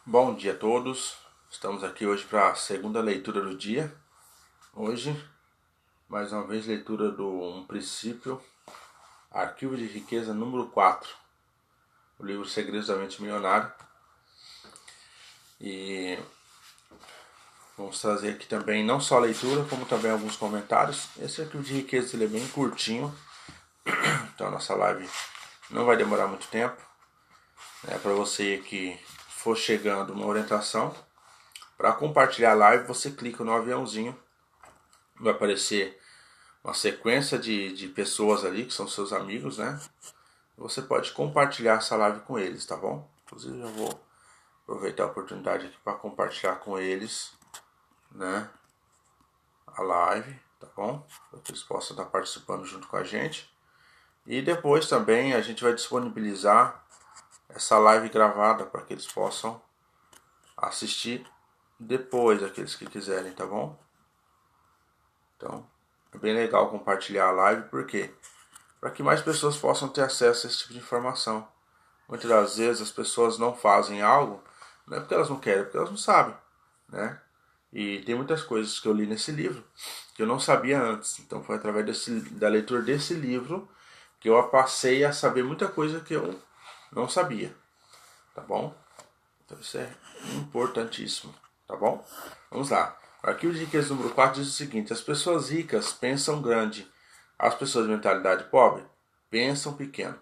Bom dia a todos. Estamos aqui hoje para a segunda leitura do dia. Hoje, mais uma vez, leitura do Um Princípio, Arquivo de Riqueza número 4, o livro Segredos da Mente Milionária. E vamos trazer aqui também não só a leitura, como também alguns comentários. Esse arquivo de riqueza ele é bem curtinho, então a nossa live não vai demorar muito tempo. Para você que for chegando, uma orientação. Para compartilhar a live, você clica no aviãozinho, vai aparecer uma sequência de pessoas ali que são seus amigos, né? Você pode compartilhar essa live com eles, tá bom? Inclusive eu vou aproveitar a oportunidade aqui para compartilhar com eles, né? A live, tá bom? Para que eles possam estar participando junto com a gente. E depois também a gente vai disponibilizar essa live gravada para que eles possam assistir depois, aqueles que quiserem, tá bom? Então, é bem legal compartilhar a live, porque para que mais pessoas possam ter acesso a esse tipo de informação. Muitas das vezes as pessoas não fazem algo, não é porque elas não querem, é porque elas não sabem, né? E tem muitas coisas que eu li nesse livro que eu não sabia antes. Então foi através da leitura desse livro que eu passei a saber muita coisa que eu não sabia, tá bom? Então isso é importantíssimo, tá bom? Vamos lá. O arquivo de riqueza número 4 diz o seguinte: as pessoas ricas pensam grande, as pessoas de mentalidade pobre pensam pequeno,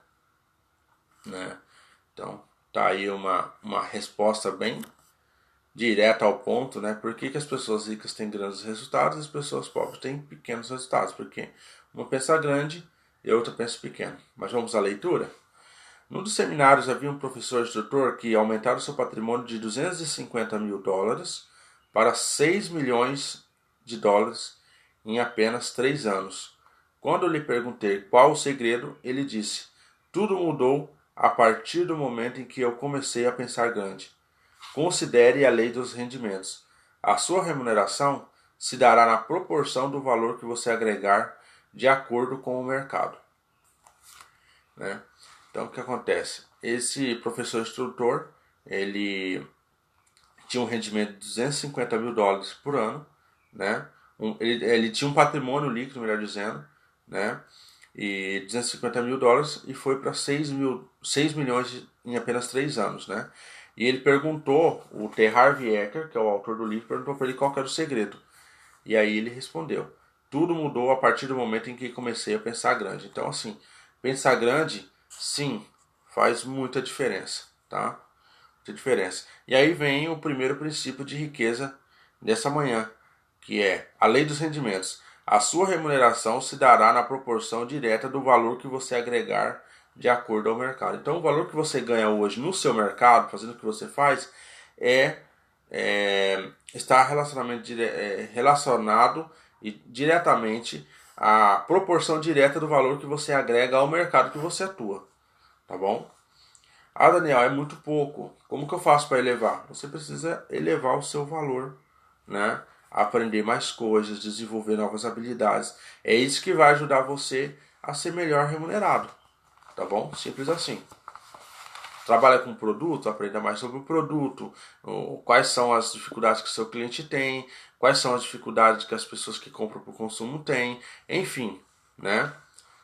né? Então tá aí uma resposta bem direta ao ponto, né? Por que as pessoas ricas têm grandes resultados e as pessoas pobres têm pequenos resultados? Porque uma pensa grande e a outra pensa pequeno. Mas vamos à leitura? Num dos seminários havia um professor instrutor que aumentaram seu patrimônio de 250 mil dólares para 6 milhões de dólares em apenas 3 anos. Quando lhe perguntei qual o segredo, ele disse: tudo mudou a partir do momento em que eu comecei a pensar grande. Considere a lei dos rendimentos. A sua remuneração se dará na proporção do valor que você agregar de acordo com o mercado, né? Então o que acontece? Esse professor instrutor, ele tinha um rendimento de 250 mil dólares por ano, né? Ele tinha um patrimônio líquido, melhor dizendo, né? E 250 mil dólares e foi para 6 milhões em apenas 3 anos, né? E ele perguntou, o T. Harv Eker, que é o autor do livro, perguntou para ele qual era o segredo. E aí ele respondeu: tudo mudou a partir do momento em que comecei a pensar grande. Então, assim, pensar grande, sim, faz muita diferença, tá? Muita diferença. E aí vem o primeiro princípio de riqueza dessa manhã, que é a lei dos rendimentos. A sua remuneração se dará na proporção direta do valor que você agregar de acordo ao mercado. Então, o valor que você ganha hoje no seu mercado, fazendo o que você faz, é está relacionado e diretamente à proporção direta do valor que você agrega ao mercado que você atua, tá bom? Ah, Daniel, é muito pouco. Como que eu faço para elevar? Você precisa elevar o seu valor, né? Aprender mais coisas, desenvolver novas habilidades. É isso que vai ajudar você a ser melhor remunerado, tá bom? Simples assim. Trabalha com produto, aprenda mais sobre o produto, quais são as dificuldades que o seu cliente tem, quais são as dificuldades que as pessoas que compram para o consumo têm, enfim, né?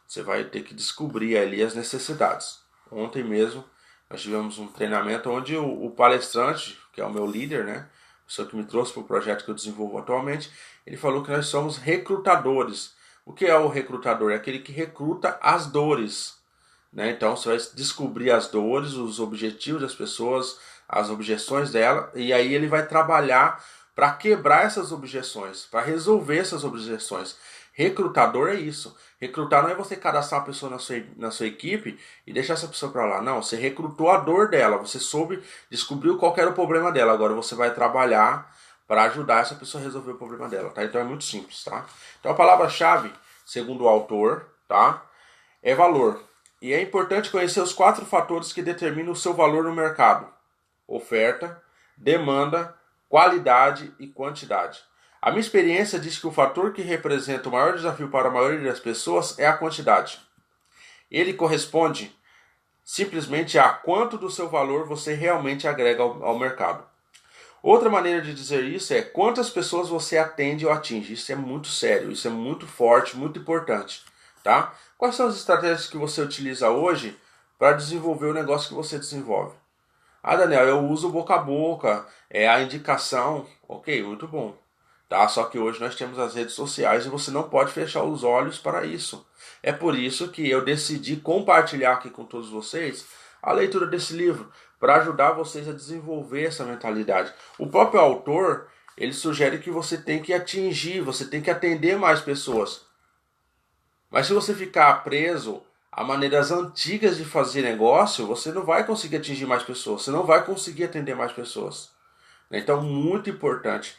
Você vai ter que descobrir ali as necessidades. Ontem mesmo nós tivemos um treinamento onde o palestrante, que é o meu líder, né? A pessoa que me trouxe para o projeto que eu desenvolvo atualmente, ele falou que nós somos recrutadores. O que é o recrutador? É aquele que recruta as dores, né? Então você vai descobrir as dores, os objetivos das pessoas, as objeções dela, e aí ele vai trabalhar para quebrar essas objeções, para resolver essas objeções. Recrutador é isso. Recrutar não é você cadastrar uma pessoa na sua equipe e deixar essa pessoa para lá. Não, você recrutou a dor dela, você soube, descobriu qual era o problema dela. Agora você vai trabalhar para ajudar essa pessoa a resolver o problema dela, tá? Então é muito simples, tá? Então a palavra-chave, segundo o autor, tá? É valor. E é importante conhecer os 4 fatores que determinam o seu valor no mercado: oferta, demanda, qualidade e quantidade. A minha experiência diz que o fator que representa o maior desafio para a maioria das pessoas é a quantidade. Ele corresponde simplesmente a quanto do seu valor você realmente agrega ao mercado. Outra maneira de dizer isso é quantas pessoas você atende ou atinge. Isso é muito sério, isso é muito forte, muito importante, tá? Quais são as estratégias que você utiliza hoje para desenvolver o negócio que você desenvolve? Ah, Daniel, eu uso boca a boca, a indicação. Ok, muito bom. Tá? Só que hoje nós temos as redes sociais e você não pode fechar os olhos para isso. É por isso que eu decidi compartilhar aqui com todos vocês a leitura desse livro, para ajudar vocês a desenvolver essa mentalidade. O próprio autor, ele sugere que você tem que atingir, você tem que atender mais pessoas. Mas se você ficar preso a maneiras antigas de fazer negócio, você não vai conseguir atingir mais pessoas, você não vai conseguir atender mais pessoas. Então, muito importante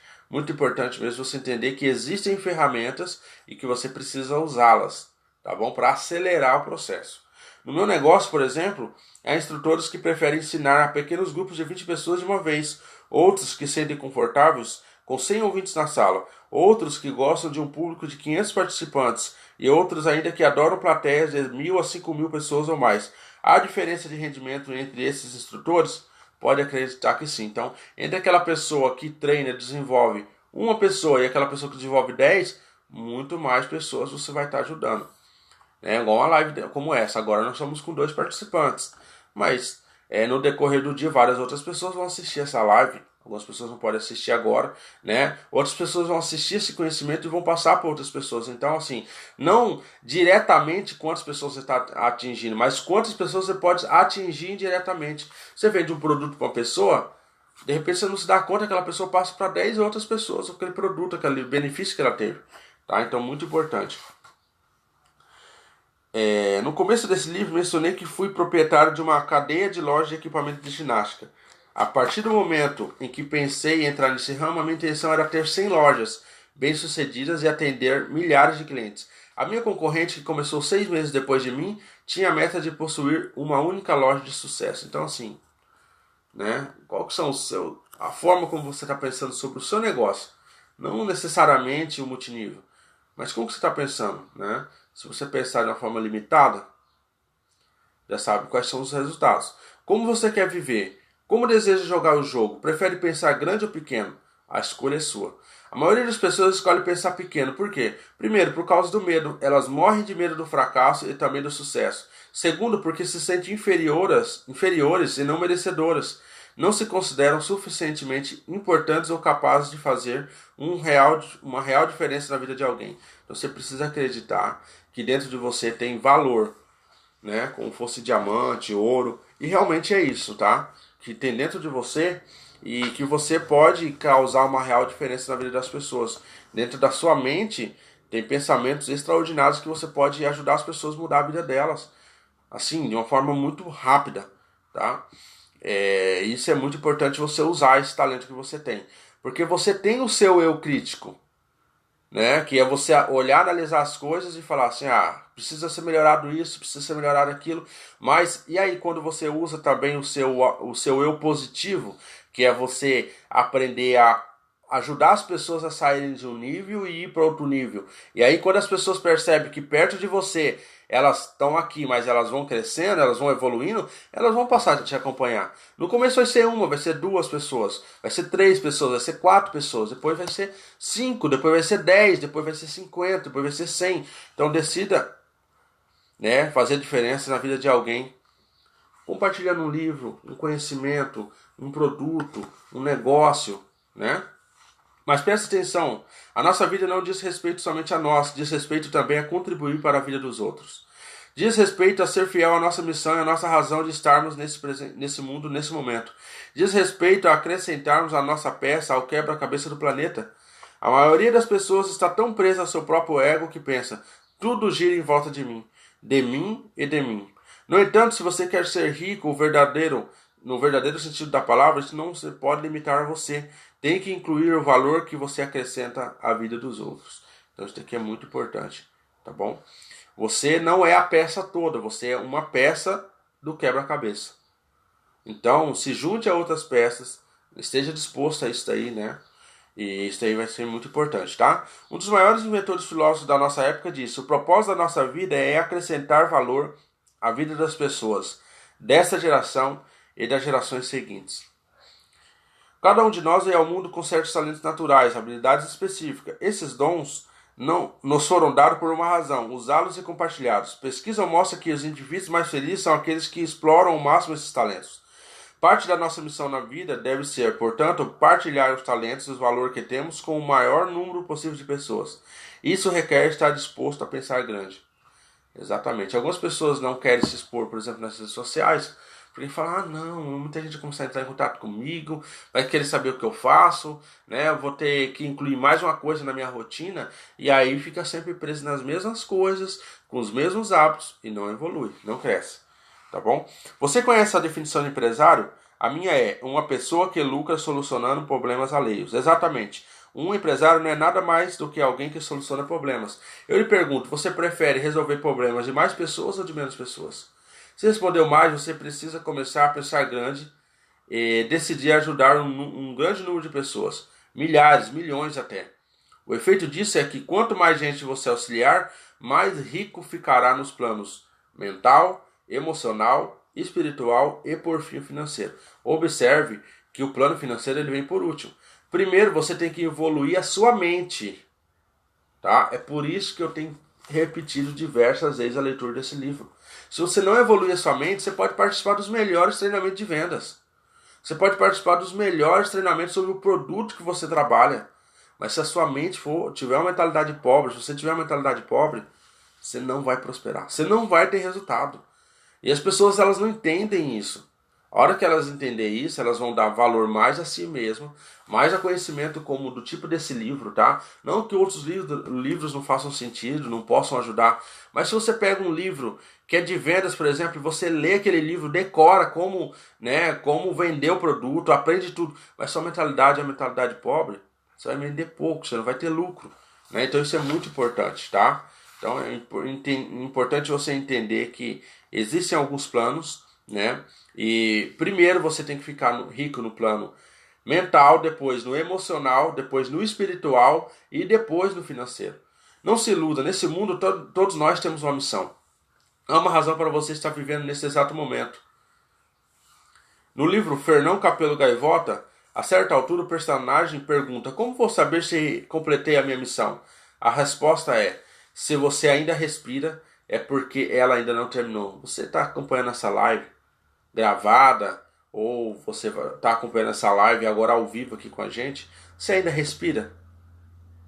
mesmo você entender que existem ferramentas e que você precisa usá-las, tá bom? Para acelerar o processo. No meu negócio, por exemplo, há instrutores que preferem ensinar a pequenos grupos de 20 pessoas de uma vez, outros que se sentem confortáveis com 100 ouvintes na sala, outros que gostam de um público de 500 participantes e outros ainda que adoram plateias de 1.000 a 5.000 pessoas ou mais. Há diferença de rendimento entre esses instrutores? Pode acreditar que sim. Então, entre aquela pessoa que treina, desenvolve uma pessoa e aquela pessoa que desenvolve 10, muito mais pessoas você vai estar ajudando. É igual uma live como essa. Agora nós estamos com 2 participantes. Mas no decorrer do dia várias outras pessoas vão assistir essa live. Algumas pessoas não podem assistir agora, né? Outras pessoas vão assistir esse conhecimento e vão passar para outras pessoas. Então, assim, não diretamente quantas pessoas você está atingindo, mas quantas pessoas você pode atingir indiretamente. Você vende um produto para uma pessoa, de repente você não se dá conta que aquela pessoa passa para 10 outras pessoas aquele produto, aquele benefício que ela teve. Tá? Então, muito importante. No começo desse livro mencionei que fui proprietário de uma cadeia de lojas de equipamento de ginástica. A partir do momento em que pensei em entrar nesse ramo, a minha intenção era ter 100 lojas bem-sucedidas e atender milhares de clientes. A minha concorrente, que começou 6 meses depois de mim, tinha a meta de possuir uma única loja de sucesso. Então, assim, né? Qual que são a forma como você está pensando sobre o seu negócio? Não necessariamente o multinível, mas como que você está pensando, né? Se você pensar de uma forma limitada, já sabe quais são os resultados. Como você quer viver? Como deseja jogar o jogo? Prefere pensar grande ou pequeno? A escolha é sua. A maioria das pessoas escolhe pensar pequeno. Por quê? Primeiro, por causa do medo. Elas morrem de medo do fracasso e também do sucesso. Segundo, porque se sentem inferiores e não merecedoras. Não se consideram suficientemente importantes ou capazes de fazer uma real diferença na vida de alguém. Então você precisa acreditar que dentro de você tem valor, né? Como fosse diamante, ouro. E realmente é isso, tá? Que tem dentro de você e que você pode causar uma real diferença na vida das pessoas. Dentro da sua mente tem pensamentos extraordinários que você pode ajudar as pessoas a mudar a vida delas. Assim, de uma forma muito rápida, tá? Isso é muito importante você usar esse talento que você tem. Porque você tem o seu eu crítico, né? Que é você olhar, analisar as coisas e falar assim, precisa ser melhorado isso, precisa ser melhorado aquilo. Mas e aí quando você usa também o seu eu positivo, que é você aprender a ajudar as pessoas a saírem de um nível e ir para outro nível. E aí quando as pessoas percebem que perto de você elas estão aqui, mas elas vão crescendo, elas vão evoluindo, elas vão passar a te acompanhar. No começo vai ser uma, vai ser 2 pessoas, vai ser 3 pessoas, vai ser 4 pessoas, depois vai ser 5, depois vai ser 10, depois vai ser 50, depois vai ser 100. Então decida, né, fazer diferença na vida de alguém. Compartilhando um livro, um conhecimento, um produto, um negócio, né? Mas preste atenção, a nossa vida não diz respeito somente a nós, diz respeito também a contribuir para a vida dos outros. Diz respeito a ser fiel à nossa missão e à nossa razão de estarmos nesse mundo, nesse momento. Diz respeito a acrescentarmos a nossa peça ao quebra-cabeça do planeta. A maioria das pessoas está tão presa ao seu próprio ego que pensa, tudo gira em volta de mim e de mim. No entanto, se você quer ser rico, no verdadeiro sentido da palavra, isso não se pode limitar a você. Tem que incluir o valor que você acrescenta à vida dos outros. Então isso aqui é muito importante, tá bom? Você não é a peça toda, você é uma peça do quebra-cabeça. Então se junte a outras peças, esteja disposto a isso daí, né? E isso aí vai ser muito importante, tá? Um dos maiores inventores filósofos da nossa época disse: o propósito da nossa vida é acrescentar valor à vida das pessoas. desta geração e das gerações seguintes. Cada um de nós veio ao mundo com certos talentos naturais, habilidades específicas. Esses dons não nos foram dados por uma razão, usá-los e compartilhá-los. Pesquisa mostra que os indivíduos mais felizes são aqueles que exploram ao máximo esses talentos. Parte da nossa missão na vida deve ser, portanto, partilhar os talentos e os valores que temos com o maior número possível de pessoas. Isso requer estar disposto a pensar grande. Exatamente. Algumas pessoas não querem se expor, por exemplo, nas redes sociais, porque falam, não, muita gente vai começar a entrar em contato comigo, vai querer saber o que eu faço, né? Eu vou ter que incluir mais uma coisa na minha rotina, e aí fica sempre preso nas mesmas coisas, com os mesmos hábitos, e não evolui, não cresce. Tá bom? Você conhece a definição de empresário? A minha é uma pessoa que lucra solucionando problemas alheios. Exatamente. Um empresário não é nada mais do que alguém que soluciona problemas. Eu lhe pergunto, você prefere resolver problemas de mais pessoas ou de menos pessoas? Se respondeu mais, você precisa começar a pensar grande e decidir ajudar um grande número de pessoas. Milhares, milhões até. O efeito disso é que quanto mais gente você auxiliar, mais rico ficará nos planos mental, emocional, espiritual e por fim financeiro. Observe que o plano financeiro ele vem por último. Primeiro você tem que evoluir a sua mente, tá? É por isso que eu tenho repetido diversas vezes a leitura desse livro. Se você não evoluir a sua mente, você pode participar dos melhores treinamentos de vendas. Você pode participar dos melhores treinamentos sobre o produto que você trabalha. Mas se a sua mente tiver uma mentalidade pobre, se você tiver uma mentalidade pobre, você não vai prosperar. Você não vai ter resultado. E as pessoas elas não entendem isso. A hora que elas entenderem isso, elas vão dar valor mais a si mesmas, mais a conhecimento como do tipo desse livro, tá? Não que outros livros não façam sentido, não possam ajudar, mas se você pega um livro que é de vendas, por exemplo, e você lê aquele livro, decora como, né, como vender o produto, aprende tudo, mas sua mentalidade é a mentalidade pobre, você vai vender pouco, você não vai ter lucro, né? Então isso é muito importante, tá? Então é importante você entender que existem alguns planos, né? E primeiro você tem que ficar rico no plano mental, depois no emocional, depois no espiritual e depois no financeiro. Não se iluda, nesse mundo todos nós temos uma missão. Há uma razão para você estar vivendo nesse exato momento. No livro Fernão Capelo Gaivota, a certa altura o personagem pergunta: como vou saber se completei a minha missão? A resposta é: se você ainda respira, é porque ela ainda não terminou. Você está acompanhando essa live gravada, ou você está acompanhando essa live agora ao vivo aqui com a gente, você ainda respira?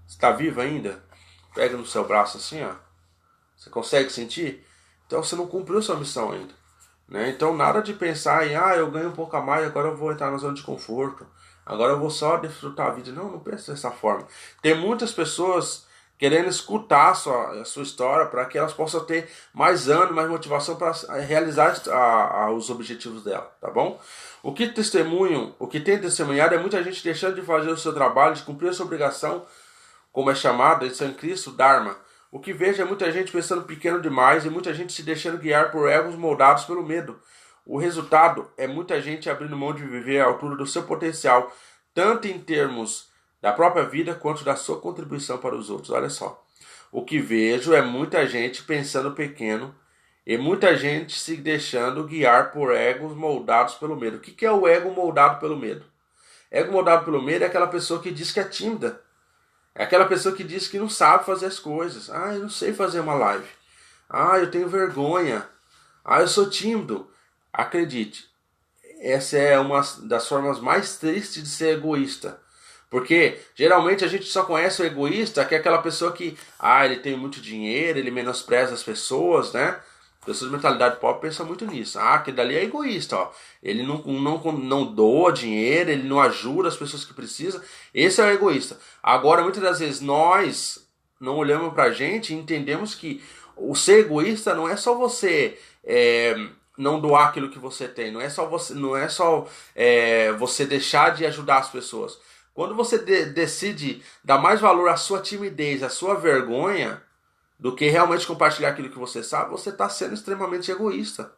Está vivo ainda? Pega no seu braço assim, ó. Você consegue sentir? Então você não cumpriu sua missão ainda, né? Então nada de pensar em, eu ganho um pouco a mais, agora eu vou entrar na zona de conforto, agora eu vou só desfrutar a vida. Não, não pense dessa forma. Tem muitas pessoas querendo escutar a sua história para que elas possam ter mais ânimo, mais motivação para realizar os objetivos dela, tá bom? O que tem testemunhado é muita gente deixando de fazer o seu trabalho, de cumprir a sua obrigação, como é chamado em Cristo, Dharma. O que vejo é muita gente pensando pequeno demais e muita gente se deixando guiar por egos moldados pelo medo. O resultado é muita gente abrindo mão de viver à altura do seu potencial, tanto em termos da própria vida quanto da sua contribuição para os outros. Olha só. O que vejo é muita gente pensando pequeno e muita gente se deixando guiar por egos moldados pelo medo. O que é o ego moldado pelo medo? Ego moldado pelo medo é aquela pessoa que diz que é tímida. É aquela pessoa que diz que não sabe fazer as coisas. Eu não sei fazer uma live. Eu tenho vergonha. Eu sou tímido. Acredite, essa é uma das formas mais tristes de ser egoísta. Porque geralmente a gente só conhece o egoísta, que é aquela pessoa que, ele tem muito dinheiro, ele menospreza as pessoas, né? Pessoas de mentalidade pobre pensam muito nisso. Aquele dali é egoísta, ó. Ele não doa dinheiro, ele não ajuda as pessoas que precisam. Esse é o egoísta. Agora, muitas das vezes, nós não olhamos pra gente e entendemos que o ser egoísta não é só você não doar aquilo que você tem. Não é só você deixar de ajudar as pessoas. Quando você decide dar mais valor à sua timidez, à sua vergonha, do que realmente compartilhar aquilo que você sabe, você está sendo extremamente egoísta,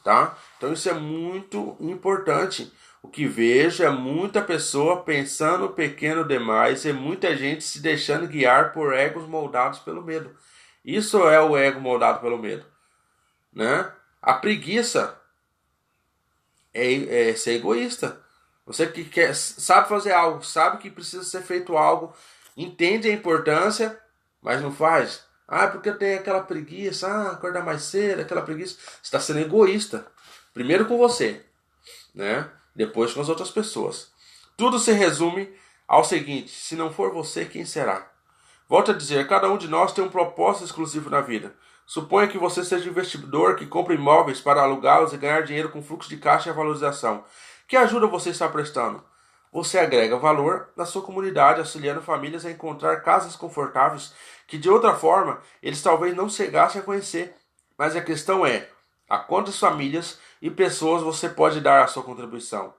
tá? Então isso é muito importante. O que vejo é muita pessoa pensando pequeno demais e muita gente se deixando guiar por egos moldados pelo medo. Isso é o ego moldado pelo medo, né? A preguiça é ser egoísta. Você que sabe fazer algo, sabe que precisa ser feito algo, entende a importância, mas não faz. Ah, porque eu tenho aquela preguiça, acordar mais cedo, aquela preguiça. Você está sendo egoísta. Primeiro com você, né? Depois com as outras pessoas. Tudo se resume ao seguinte: se não for você, quem será? Volto a dizer, cada um de nós tem um propósito exclusivo na vida. Suponha que você seja investidor que compra imóveis para alugá-los e ganhar dinheiro com fluxo de caixa e valorização. Que ajuda você está prestando? Você agrega valor na sua comunidade, auxiliando famílias a encontrar casas confortáveis que de outra forma eles talvez não chegassem a conhecer. Mas a questão é, a quantas famílias e pessoas você pode dar a sua contribuição?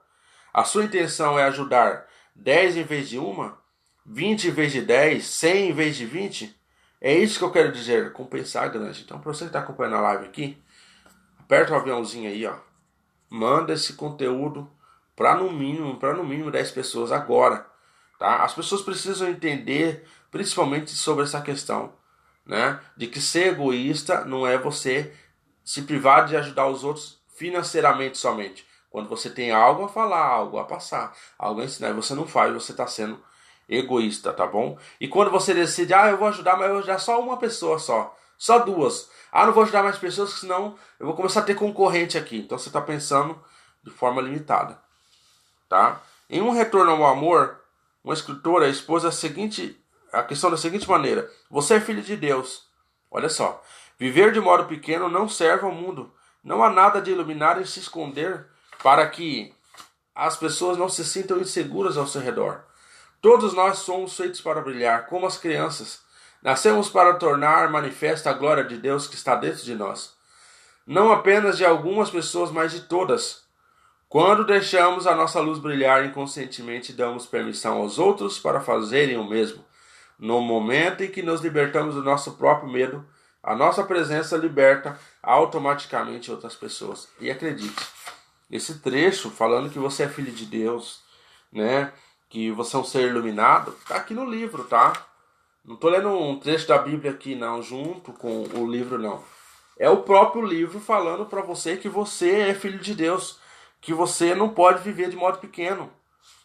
A sua intenção é ajudar 10 em vez de uma? 20 em vez de 10? 100 em vez de 20? É isso que eu quero dizer, compensar grande. Então, para você que está acompanhando a live aqui, aperta o aviãozinho aí, ó. Manda esse conteúdo para no mínimo 10 pessoas agora, tá? As pessoas precisam entender, principalmente sobre essa questão, né? De que ser egoísta não é você se privar de ajudar os outros financeiramente somente. Quando você tem algo a falar, algo a passar, algo a ensinar, e você não faz, você está sendo egoísta, tá bom? E quando você decide, eu vou ajudar, mas eu vou ajudar só uma pessoa só duas. Não vou ajudar mais pessoas, senão eu vou começar a ter concorrente aqui. Então você está pensando de forma limitada, tá? Em Um Retorno ao Amor, uma escritora expôs a questão da seguinte maneira: você é filho de Deus. Olha só, viver de modo pequeno não serve ao mundo. Não há nada de iluminar e se esconder para que as pessoas não se sintam inseguras ao seu redor. Todos nós somos feitos para brilhar, como as crianças. Nascemos para tornar manifesta a glória de Deus que está dentro de nós. Não apenas de algumas pessoas, mas de todas. Quando deixamos a nossa luz brilhar inconscientemente, damos permissão aos outros para fazerem o mesmo. No momento em que nos libertamos do nosso próprio medo, a nossa presença liberta automaticamente outras pessoas. E acredite, esse trecho falando que você é filho de Deus, né, que você é um ser iluminado, tá aqui no livro, tá? Não tô lendo um trecho da Bíblia aqui não, junto com o livro não. É o próprio livro falando para você que você é filho de Deus, que você não pode viver de modo pequeno,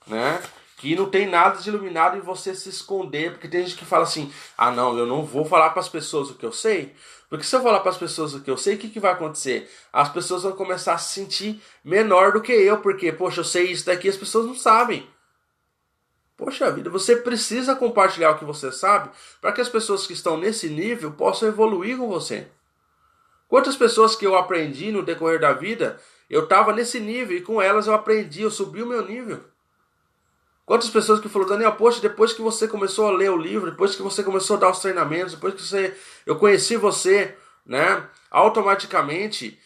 né? Que não tem nada de iluminado em você se esconder, porque tem gente que fala assim: não, eu não vou falar para as pessoas o que eu sei, porque se eu falar para as pessoas o que eu sei, o que vai acontecer? As pessoas vão começar a se sentir menor do que eu, porque, poxa, eu sei isso daqui, as pessoas não sabem. Poxa vida, você precisa compartilhar o que você sabe para que as pessoas que estão nesse nível possam evoluir com você. Quantas pessoas que eu aprendi no decorrer da vida, eu estava nesse nível e com elas eu aprendi, eu subi o meu nível. Quantas pessoas que falaram: Daniel, poxa, depois que você começou a ler o livro, depois que você começou a dar os treinamentos, depois que eu conheci você, né, automaticamente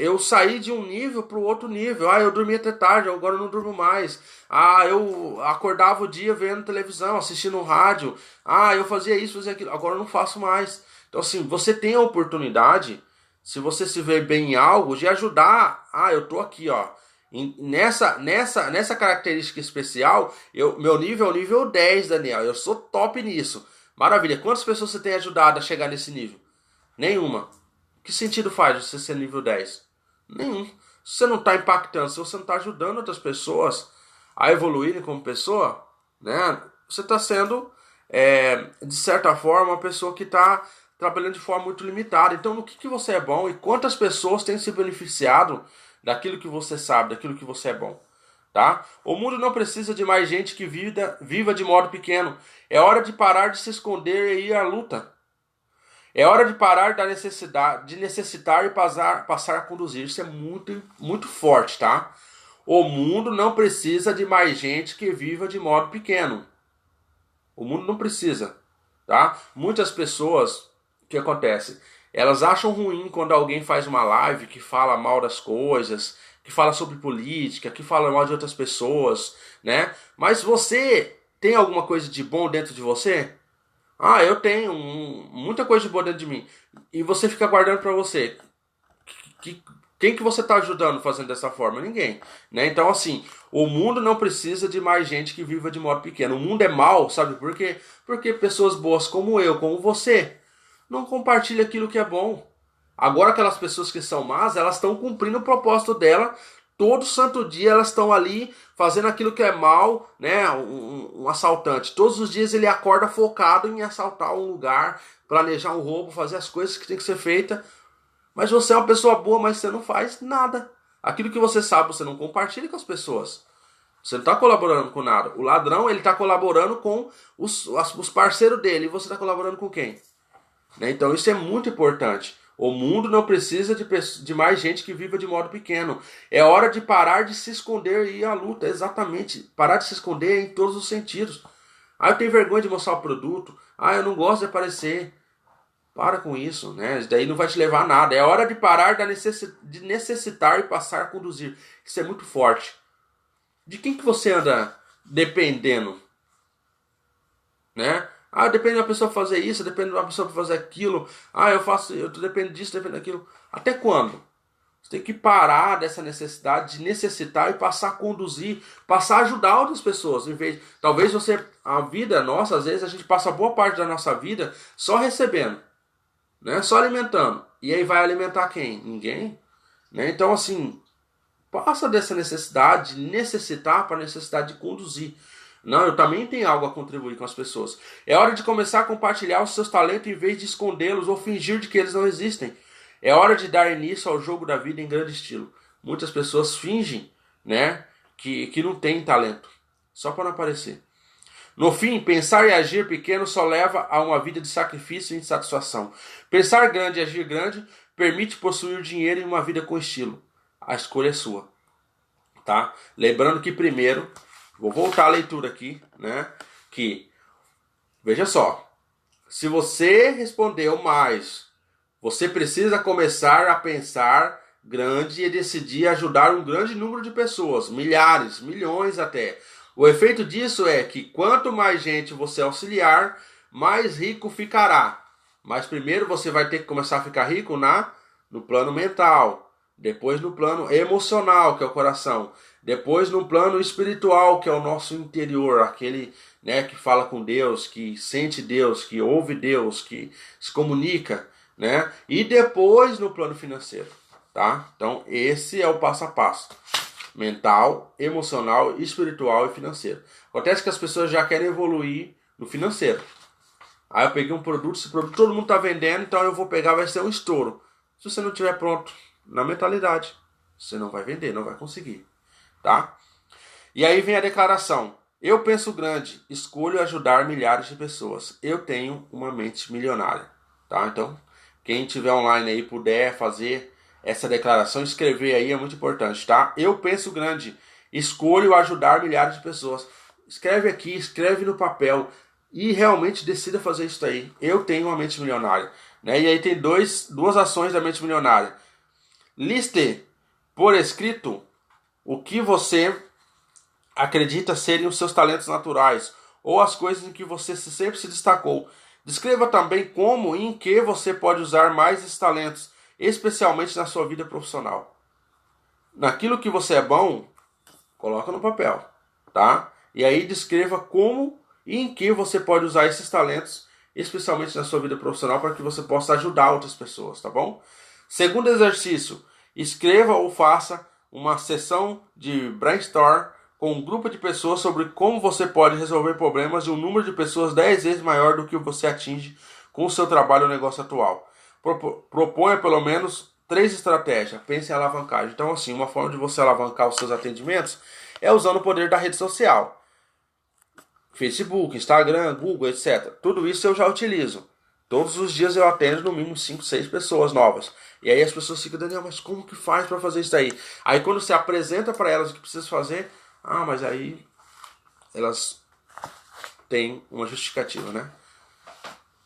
eu saí de um nível para o outro nível. Eu dormia até tarde, agora eu não durmo mais. Eu acordava o dia vendo televisão, assistindo rádio. Eu fazia isso, fazia aquilo, agora eu não faço mais. Então assim, você tem a oportunidade, se você se vê bem em algo, de ajudar. Eu tô aqui, ó. Nessa característica especial, meu nível é o nível 10, Daniel. Eu sou top nisso. Maravilha. Quantas pessoas você tem ajudado a chegar nesse nível? Nenhuma. Que sentido faz você ser nível 10? Nenhum. Se você não está impactando, se você não está ajudando outras pessoas a evoluírem como pessoa, né, você está sendo, de certa forma, uma pessoa que está trabalhando de forma muito limitada. Então, no que você é bom e quantas pessoas têm se beneficiado daquilo que você sabe, daquilo que você é bom, tá? O mundo não precisa de mais gente que viva de modo pequeno. É hora de parar de se esconder e ir à luta. É hora de parar de necessitar e passar a conduzir. Isso é muito, muito forte, tá? O mundo não precisa de mais gente que viva de modo pequeno. O mundo não precisa, tá? Muitas pessoas, o que acontece? Elas acham ruim quando alguém faz uma live que fala mal das coisas, que fala sobre política, que fala mal de outras pessoas, né? Mas você tem alguma coisa de bom dentro de você? Eu tenho muita coisa de boa dentro de mim. E você fica guardando pra você. Quem que você está ajudando fazendo dessa forma? Ninguém, né? Então, assim, o mundo não precisa de mais gente que viva de modo pequeno. O mundo é mau, sabe por quê? Porque pessoas boas como eu, como você, não compartilham aquilo que é bom. Agora, aquelas pessoas que são más, elas estão cumprindo o propósito dela, todo santo dia elas estão ali fazendo aquilo que é mal, né? Um assaltante. Todos os dias ele acorda focado em assaltar um lugar, planejar um roubo, fazer as coisas que tem que ser feitas. Mas você é uma pessoa boa, mas você não faz nada. Aquilo que você sabe, você não compartilha com as pessoas. Você não está colaborando com nada. O ladrão, ele está colaborando com os parceiros dele. E você está colaborando com quem? Né? Então isso é muito importante. O mundo não precisa de mais gente que viva de modo pequeno. É hora de parar de se esconder e ir à luta. Exatamente. Parar de se esconder em todos os sentidos. Ah, eu tenho vergonha de mostrar o produto. Ah, eu não gosto de aparecer. Para com isso, né? Isso daí não vai te levar a nada. É hora de parar de necessitar e passar a conduzir. Isso é muito forte. De quem que você anda dependendo? Né? Ah, depende da pessoa fazer isso, depende da pessoa fazer aquilo. Ah, eu dependo disso, dependo daquilo. Até quando? Você tem que parar dessa necessidade de necessitar e passar a conduzir, passar a ajudar outras pessoas. Talvez a vida nossa, às vezes a gente passa boa parte da nossa vida só recebendo, né? Só alimentando. E aí vai alimentar quem? Ninguém. Né? Então, assim, passa dessa necessidade de necessitar para a necessidade de conduzir. Não, eu também tenho algo a contribuir com as pessoas. É hora de começar a compartilhar os seus talentos em vez de escondê-los ou fingir de que eles não existem. É hora de dar início ao jogo da vida em grande estilo. Muitas pessoas fingem, né, que não tem talento, só para não aparecer. No fim, pensar e agir pequeno só leva a uma vida de sacrifício e insatisfação. Pensar grande e agir grande permite possuir dinheiro e uma vida com estilo. A escolha é sua, tá? Lembrando que primeiro, vou voltar à leitura aqui, né? Que, veja só, se você respondeu mais, você precisa começar a pensar grande e decidir ajudar um grande número de pessoas, milhares, milhões até. O efeito disso é que quanto mais gente você auxiliar, mais rico ficará. Mas primeiro você vai ter que começar a ficar rico no plano mental, depois no plano emocional, que é o coração, depois no plano espiritual, que é o nosso interior, aquele, né, que fala com Deus, que sente Deus, que ouve Deus, que se comunica, né? E depois no plano financeiro, tá? Então esse é o passo a passo. Mental, emocional, espiritual e financeiro. Acontece que as pessoas já querem evoluir no financeiro. Aí eu peguei um produto, esse produto todo mundo está vendendo, então eu vou pegar, vai ser um estouro. Se você não estiver pronto na mentalidade, você não vai vender, não vai conseguir, tá? E aí vem a declaração: eu penso grande, escolho ajudar milhares de pessoas. Eu tenho uma mente milionária, tá? Então, quem tiver online aí puder fazer essa declaração, escrever aí é muito importante, tá? Eu penso grande, escolho ajudar milhares de pessoas. Escreve aqui, escreve no papel e realmente decida fazer isso aí. Eu tenho uma mente milionária, né? E aí tem duas ações da mente milionária. Liste por escrito o que você acredita serem os seus talentos naturais ou as coisas em que você sempre se destacou. Descreva também como e em que você pode usar mais esses talentos, especialmente na sua vida profissional. Naquilo que você é bom, coloca no papel, tá? E aí descreva como e em que você pode usar esses talentos, especialmente na sua vida profissional, para que você possa ajudar outras pessoas, tá bom? Segundo exercício, escreva ou faça uma sessão de brainstorm com um grupo de pessoas sobre como você pode resolver problemas de um número de pessoas 10 vezes maior do que você atinge com o seu trabalho ou negócio atual. Proponha pelo menos 3 estratégias. Pense em alavancagem. Então, assim, uma forma de você alavancar os seus atendimentos é usando o poder da rede social. Facebook, Instagram, Google, etc. Tudo isso eu já utilizo. Todos os dias eu atendo no mínimo 5, 6 pessoas novas. E aí as pessoas ficam, Daniel, mas como que faz para fazer isso aí? Aí quando você apresenta para elas o que precisa fazer, mas aí elas têm uma justificativa, né?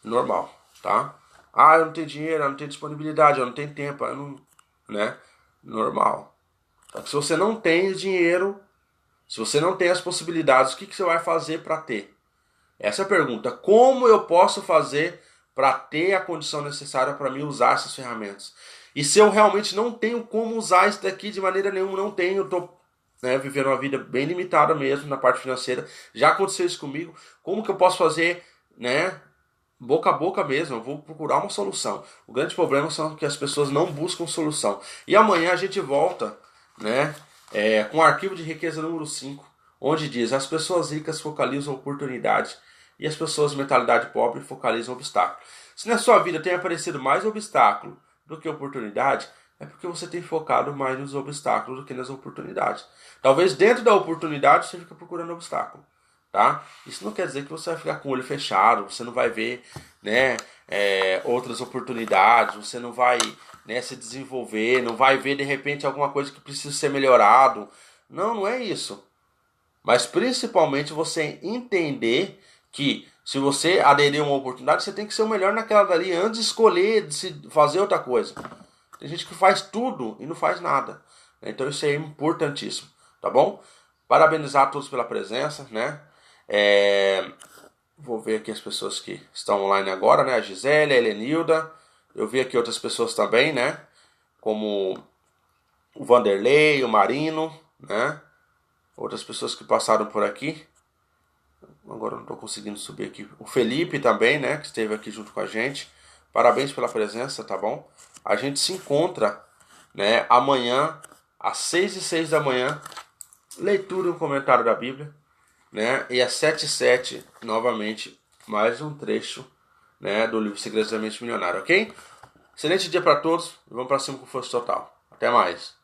Normal, tá? Eu não tenho dinheiro, eu não tenho disponibilidade, eu não tenho tempo, eu não, né? Normal. Só que se você não tem dinheiro, se você não tem as possibilidades, o que você vai fazer para ter? Essa é a pergunta. Como eu posso fazer para ter a condição necessária para me usar essas ferramentas? E se eu realmente não tenho como usar isso daqui de maneira nenhuma, não tenho, eu estou vivendo uma vida bem limitada mesmo na parte financeira. Já aconteceu isso comigo. Como que eu posso fazer, né? Boca a boca mesmo, eu vou procurar uma solução. O grande problema são que as pessoas não buscam solução. E amanhã a gente volta, né, com o arquivo de riqueza número 5, onde diz: as pessoas ricas focalizam oportunidade e as pessoas de mentalidade pobre focalizam obstáculo. Se na sua vida tem aparecido mais obstáculo do que oportunidade, é porque você tem focado mais nos obstáculos do que nas oportunidades. Talvez dentro da oportunidade você fique procurando obstáculo. Tá? Isso não quer dizer que você vai ficar com o olho fechado, você não vai ver, né, outras oportunidades, você não vai, né, se desenvolver, não vai ver de repente alguma coisa que precisa ser melhorado. Não, não é isso. Mas principalmente você entender que se você aderir a uma oportunidade, você tem que ser o melhor naquela dali antes de escolher, de se fazer outra coisa. Tem gente que faz tudo e não faz nada. Então isso é importantíssimo, tá bom? Parabenizar a todos pela presença, né? Vou ver aqui as pessoas que estão online agora, né? A Gisele, a Helenilda. Eu vi aqui outras pessoas também, né? Como o Vanderlei, o Marino, né? Outras pessoas que passaram por aqui. Agora eu não estou conseguindo subir aqui. O Felipe também, né? Que esteve aqui junto com a gente. Parabéns pela presença, tá bom? A gente se encontra, né? Amanhã, às 6h06 da manhã. Leitura e um comentário da Bíblia, né? E às 7h07, novamente, mais um trecho, né, do livro Segredos da Mente Milionária, ok? Excelente dia para todos. Vamos para cima com força total. Até mais.